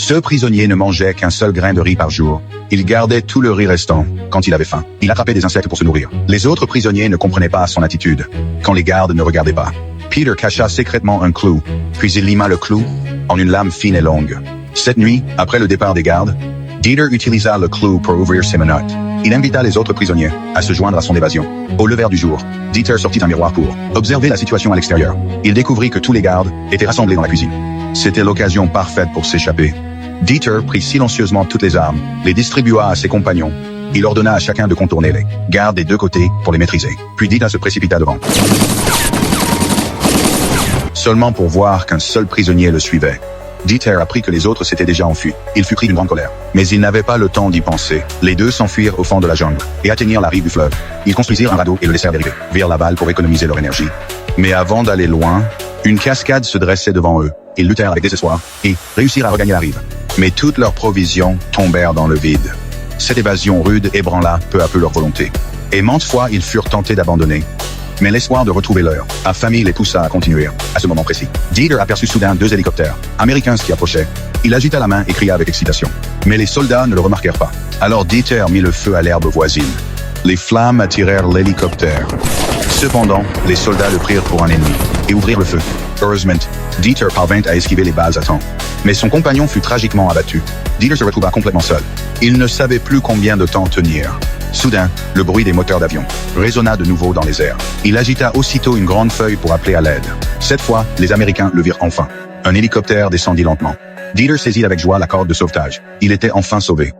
Ce prisonnier ne mangeait qu'un seul grain de riz par jour. Il gardait tout le riz restant quand il avait faim. Il attrapait des insectes pour se nourrir. Les autres prisonniers ne comprenaient pas son attitude, quand les gardes ne regardaient pas. Peter cacha secrètement un clou, puis il lima le clou en une lame fine et longue. Cette nuit, après le départ des gardes, Dieter utilisa le clou pour ouvrir ses menottes. Il invita les autres prisonniers à se joindre à son évasion. Au lever du jour, Dieter sortit un miroir pour observer la situation à l'extérieur. Il découvrit que tous les gardes étaient rassemblés dans la cuisine. C'était l'occasion parfaite pour s'échapper. Dieter prit silencieusement toutes les armes, les distribua à ses compagnons. Il ordonna à chacun de contourner les gardes des deux côtés pour les maîtriser. Puis Dieter se précipita devant, seulement pour voir qu'un seul prisonnier le suivait. Dieter apprit que les autres s'étaient déjà enfuis. Il fut pris d'une grande colère. Mais il n'avait pas le temps d'y penser. Les deux s'enfuirent au fond de la jungle et atteignirent la rive du fleuve. Ils construisirent un radeau et le laissèrent dériver vers l'aval pour économiser leur énergie. Mais avant d'aller loin, une cascade se dressait devant eux. Ils luttèrent avec désespoir et réussirent à regagner la rive. Mais toutes leurs provisions tombèrent dans le vide. Cette évasion rude ébranla peu à peu leur volonté. Et maintes fois, ils furent tentés d'abandonner. Mais l'espoir de retrouver leur affamé les poussa à continuer. À ce moment précis, Dieter aperçut soudain 2 hélicoptères américains qui approchaient. Il agita la main et cria avec excitation. Mais les soldats ne le remarquèrent pas. Alors Dieter mit le feu à l'herbe voisine. Les flammes attirèrent l'hélicoptère. Cependant, les soldats le prirent pour un ennemi et ouvrirent le feu. Heureusement, Dieter parvint à esquiver les balles à temps. Mais son compagnon fut tragiquement abattu. Dieter se retrouva complètement seul. Il ne savait plus combien de temps tenir. Soudain, le bruit des moteurs d'avion résonna de nouveau dans les airs. Il agita aussitôt une grande feuille pour appeler à l'aide. Cette fois, les Américains le virent enfin. Un hélicoptère descendit lentement. Dieter saisit avec joie la corde de sauvetage. Il était enfin sauvé.